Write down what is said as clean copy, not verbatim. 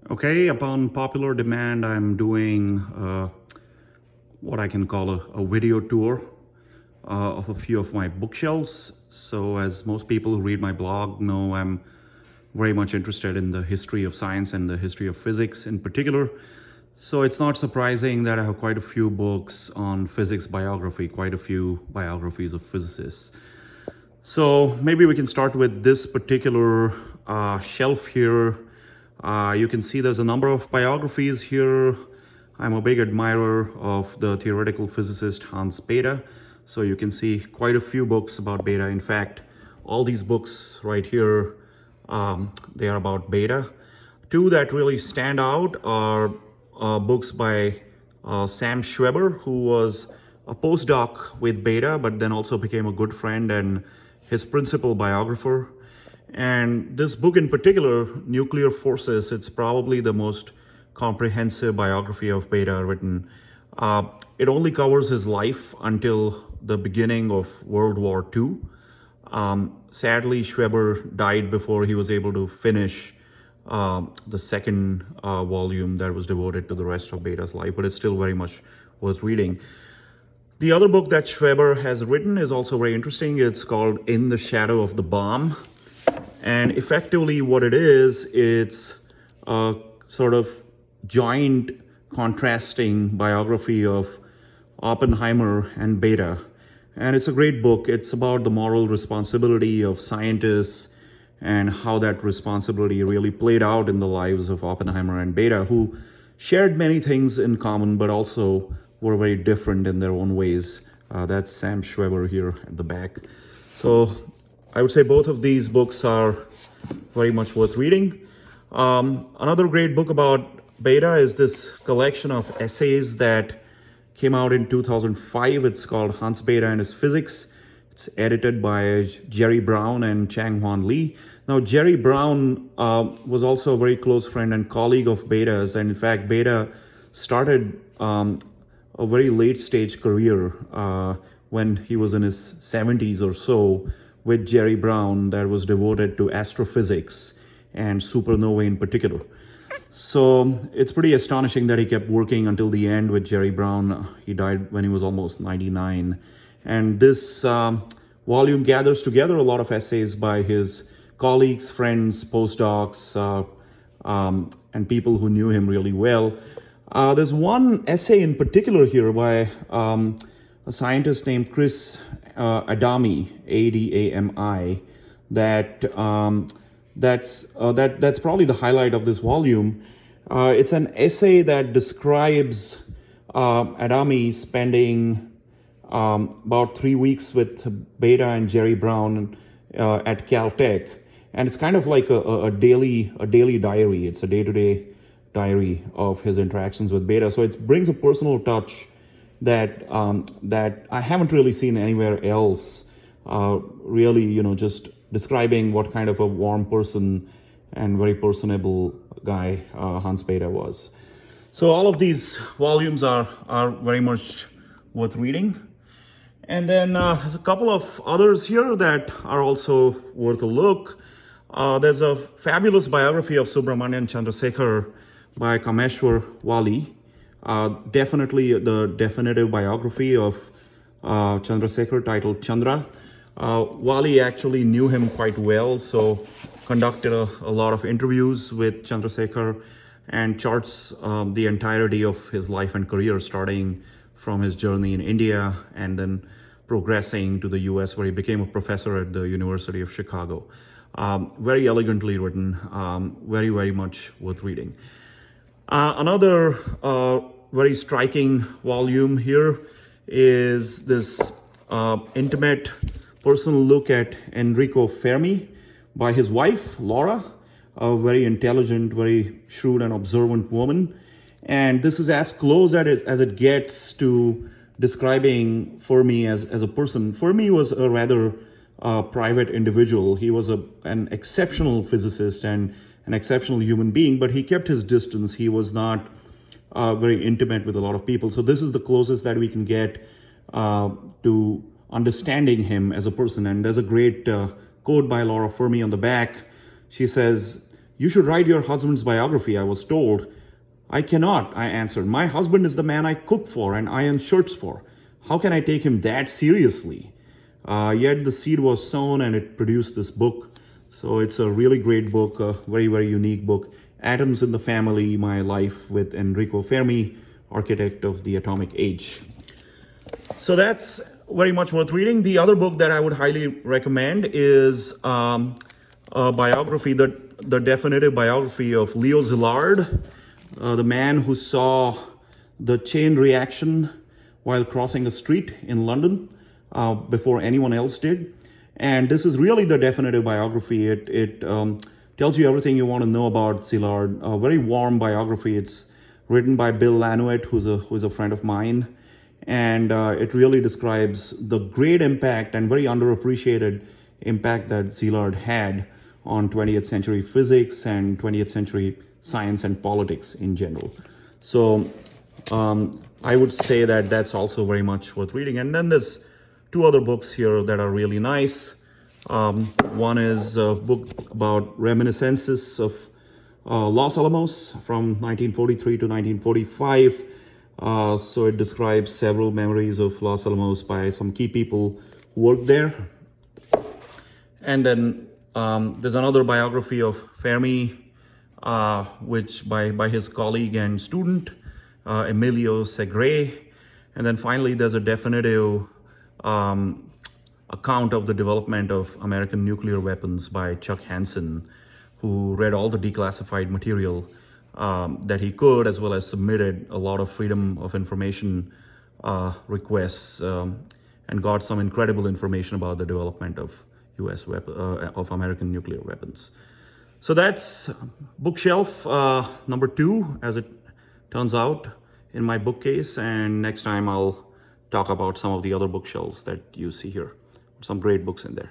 Okay, upon popular demand, I'm doing what I can call a video tour of a few of my bookshelves. So as most people who read my blog know, I'm very much interested in the history of science and the history of physics in particular. So it's not surprising that I have quite a few books on physics biography, quite a few biographies of physicists. So maybe we can start with this particular shelf here. You can see there's a number of biographies here. I'm a big admirer of the theoretical physicist Hans Bethe. So you can see quite a few books about Bethe. In fact, all these books right here, they are about Bethe. Two that really stand out are books by Sam Schweber, who was a postdoc with Bethe, but then also became a good friend and his principal biographer. And this book in particular, Nuclear Forces, it's probably the most comprehensive biography of Bethe written. It only covers his life until the beginning of World War II. Sadly, Schweber died before he was able to finish the second volume that was devoted to the rest of Bethe's life, but it's still very much worth reading. The other book that Schweber has written is also very interesting. It's called In the Shadow of the Bomb. And effectively what it is, it's a sort of joint contrasting biography of Oppenheimer and Bethe. And it's a great book. It's about the moral responsibility of scientists and how that responsibility really played out in the lives of Oppenheimer and Bethe, who shared many things in common, but also were very different in their own ways. That's Sam Schweber here at the back. So I would say both of these books are very much worth reading. Another great book about Bethe is this collection of essays that came out in 2005. It's called Hans Bethe and His Physics. It's edited by Jerry Brown and Chang-Hwan Lee. Now, Jerry Brown was also a very close friend and colleague of Bethe's. And in fact, Bethe started a very late stage career when he was in his 70s or so with Jerry Brown that was devoted to astrophysics and supernovae in particular. So it's pretty astonishing that he kept working until the end with Jerry Brown. He died when he was almost 99. And this volume gathers together a lot of essays by his colleagues, friends, postdocs, and people who knew him really well. There's one essay in particular here by a scientist named Chris Adami, Adami, that's probably the highlight of this volume. It's an essay that describes Adami spending about 3 weeks with Bethe and Jerry Brown at Caltech, and it's kind of like a daily diary. It's a day-to-day diary of his interactions with Bethe. So it brings a personal touch that I haven't really seen anywhere else. Really, just describing what kind of a warm person and very personable guy Hans Bethe was. So all of these volumes are very much worth reading. And then there's a couple of others here that are also worth a look. There's a fabulous biography of Subramanian Chandrasekhar by Kameshwar Wali. Definitely the definitive biography of Chandrasekhar, titled Chandra. Wali actually knew him quite well, so conducted a lot of interviews with Chandrasekhar and charts the entirety of his life and career, starting from his journey in India and then progressing to the US, where he became a professor at the University of Chicago. Very elegantly written, very, very much worth reading. Another very striking volume here is this intimate personal look at Enrico Fermi by his wife, Laura, a very intelligent, very shrewd and observant woman. And this is as close as it gets to describing Fermi as a person. Fermi was a rather private individual. He was an exceptional physicist and an exceptional human being, but he kept his distance. He was not very intimate with a lot of people. So this is the closest that we can get to understanding him as a person. And there's a great quote by Laura Fermi on the back. She says, "You should write your husband's biography," I was told. "I cannot," I answered. "My husband is the man I cook for and iron shirts for. How can I take him that seriously?" Yet the seed was sown and it produced this book. So it's a really great book, a very, very unique book. Atoms in the Family, My Life with Enrico Fermi, architect of the atomic age. So that's very much worth reading. The other book that I would highly recommend is a biography, the definitive biography of Leo Szilard, the man who saw the chain reaction while crossing a street in London before anyone else did. And this is really the definitive biography. It tells you everything you want to know about Szilard. A very warm biography. It's written by Bill Lanuet, who's a friend of mine. And it really describes the great impact and very underappreciated impact that Szilard had on 20th century physics and 20th century science and politics in general. So I would say that that's also very much worth reading. And then there's two other books here that are really nice. One is a book about reminiscences of Los Alamos from 1943 to 1945. So it describes several memories of Los Alamos by some key people who worked there. And then there's another biography of Fermi, which by his colleague and student, Emilio Segre. And then finally, there's a definitive account of the development of American nuclear weapons by Chuck Hansen, who read all the declassified material that he could, as well as submitted a lot of freedom of information requests and got some incredible information about the development of of American nuclear weapons. So that's bookshelf number 2, as it turns out, in my bookcase. And next time I'll talk about some of the other bookshelves that you see here. Some great books in there.